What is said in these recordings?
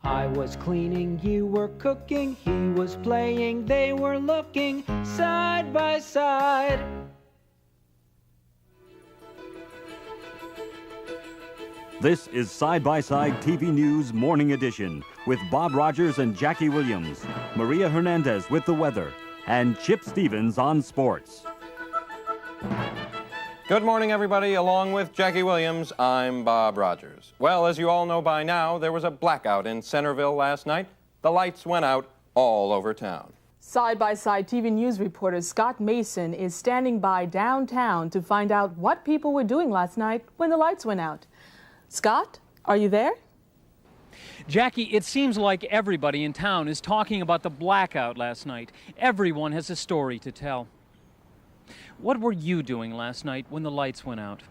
I was cleaning, you were cooking, he was playing, they were looking side by side. This is Side by Side TV News Morning Edition with Bob Rogers and Jackie Williams, Maria Hernandez with the weather, and Chip Stevens on sports. Good morning, everybody. Along with Jackie Williams, I'm Bob Rogers. Well, as you all know by now, there was a blackout in Centerville last night. The lights went out all over town. Side-by-side TV news reporter Scott Mason is standing by downtown to find out what people were doing last night when the lights went out. Scott, are you there? Jackie, it seems like everybody in town is talking about the blackout last night. Everyone has a story to tell. What were you doing last night when the lights went out?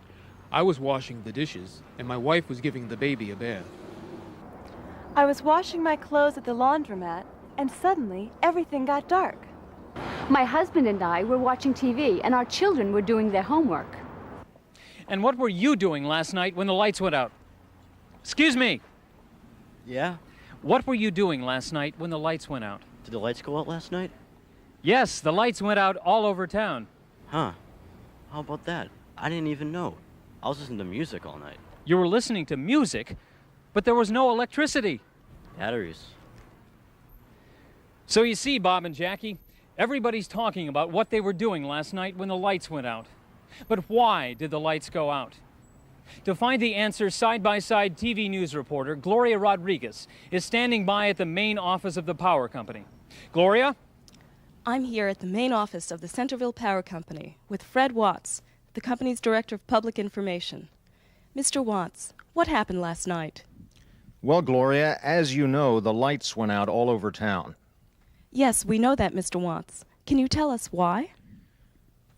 I was washing the dishes, and my wife was giving the baby a bath. I was washing my clothes at the laundromat, and suddenly everything got dark. My husband and I were watching TV, and our children were doing their homework. And what were you doing last night when the lights went out? Excuse me. Yeah? What were you doing last night when the lights went out? Did the lights go out last night? Yes, the lights went out all over town. Huh. How about that? I didn't even know. I was listening to music all night. You were listening to music, but there was no electricity. Batteries. So you see, Bob and Jackie, everybody's talking about what they were doing last night when the lights went out. But why did the lights go out? To find the answer, side-by-side TV news reporter Gloria Rodriguez is standing by at the main office of the power company. Gloria? I'm here at the main office of the Centerville Power Company with Fred Watts, the company's Director of Public Information. Mr. Watts, what happened last night? Well, Gloria, as you know, the lights went out all over town. Yes, we know that, Mr. Watts. Can you tell us why?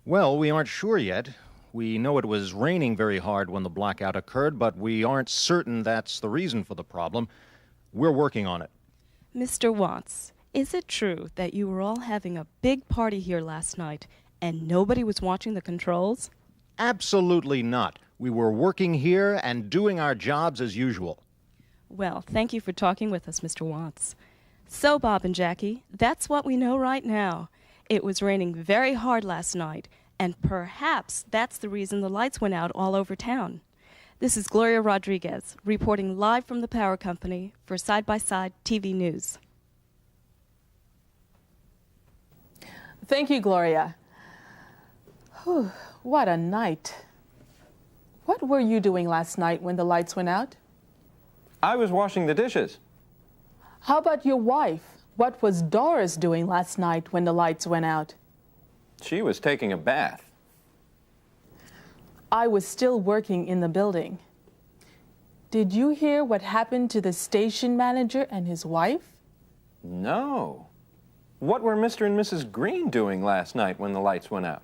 Well, we aren't sure yet. We know it was raining very hard when the blackout occurred, but we aren't certain that's the reason for the problem. We're working on it. Mr. Watts, is it true that you were all having a big party here last night and nobody was watching the controls? Absolutely not. We were working here and doing our jobs as usual. Well, thank you for talking with us, Mr. Watts. So, Bob and Jackie, that's what we know right now. It was raining very hard last night, and perhaps that's the reason the lights went out all over town. This is Gloria Rodriguez, reporting live from the power company for Side-by-Side TV News. Thank you, Gloria. Whew, what a night. What were you doing last night when the lights went out? I was washing the dishes. How about your wife? What was Doris doing last night when the lights went out? She was taking a bath. I was still working in the building. Did you hear what happened to the station manager and his wife? No. What were Mr. and Mrs. Green doing last night when the lights went out?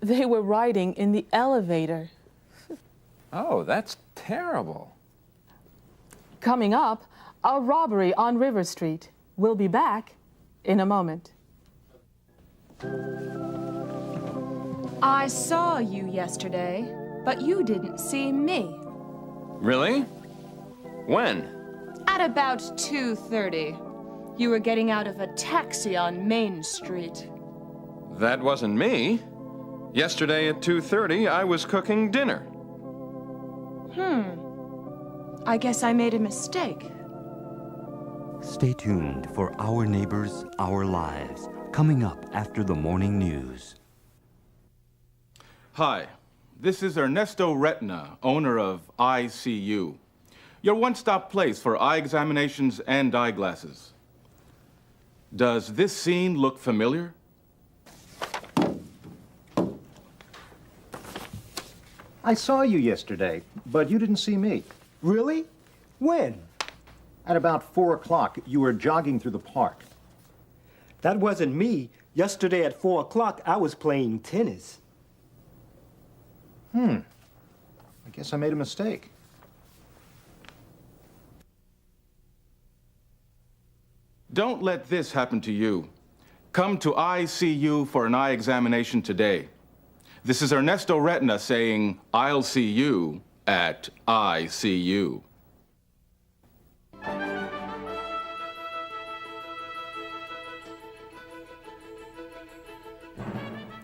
They were riding in the elevator. Oh, that's terrible. Coming up, a robbery on River Street. We'll be back in a moment. I saw you yesterday, but you didn't see me. Really? When? At about 2:30. You were getting out of a taxi on Main Street. That wasn't me. Yesterday at 2:30, I was cooking dinner. I guess I made a mistake. Stay tuned for Our Neighbors, Our Lives, coming up after the morning news. Hi, this is Ernesto Retina, owner of ICU, your one-stop place for eye examinations and eyeglasses. Does this scene look familiar? I saw you yesterday, but you didn't see me. Really? When? At about 4 o'clock, you were jogging through the park. That wasn't me. Yesterday at 4 o'clock, I was playing tennis. I guess I made a mistake. Don't let this happen to you. Come to ICU for an eye examination today. This is Ernesto Retina saying, I'll see you at ICU.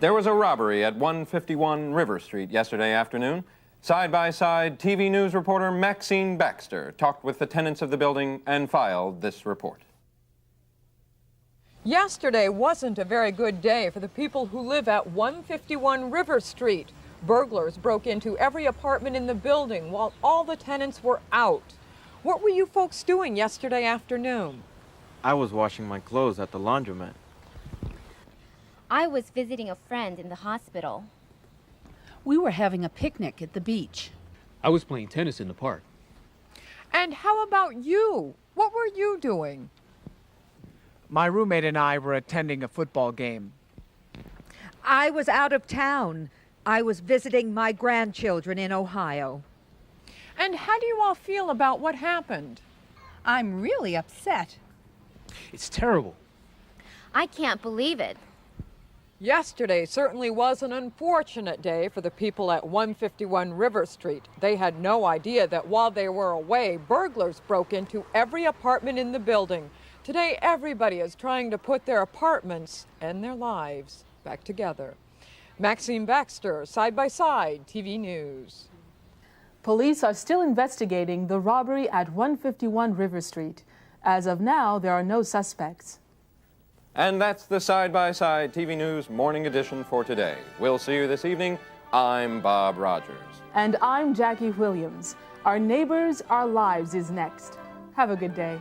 There was a robbery at 151 River Street yesterday afternoon. Side-by-side TV news reporter Maxine Baxter talked with the tenants of the building and filed this report. Yesterday wasn't a very good day for the people who live at 151 River Street. Burglars broke into every apartment in the building while all the tenants were out. What were you folks doing yesterday afternoon? I was washing my clothes at the laundromat. I was visiting a friend in the hospital. We were having a picnic at the beach. I was playing tennis in the park. And how about you? What were you doing? My roommate and I were attending a football game. I was out of town. I was visiting my grandchildren in Ohio. And how do you all feel about what happened? I'm really upset. It's terrible. I can't believe it. Yesterday certainly was an unfortunate day for the people at 151 River Street. They had no idea that while they were away, burglars broke into every apartment in the building. Today, everybody is trying to put their apartments and their lives back together. Maxine Baxter, Side by Side TV News. Police are still investigating the robbery at 151 River Street. As of now, there are no suspects. And that's the Side by Side TV News Morning Edition for today. We'll see you this evening. I'm Bob Rogers. And I'm Jackie Williams. Our Neighbors, Our Lives is next. Have a good day.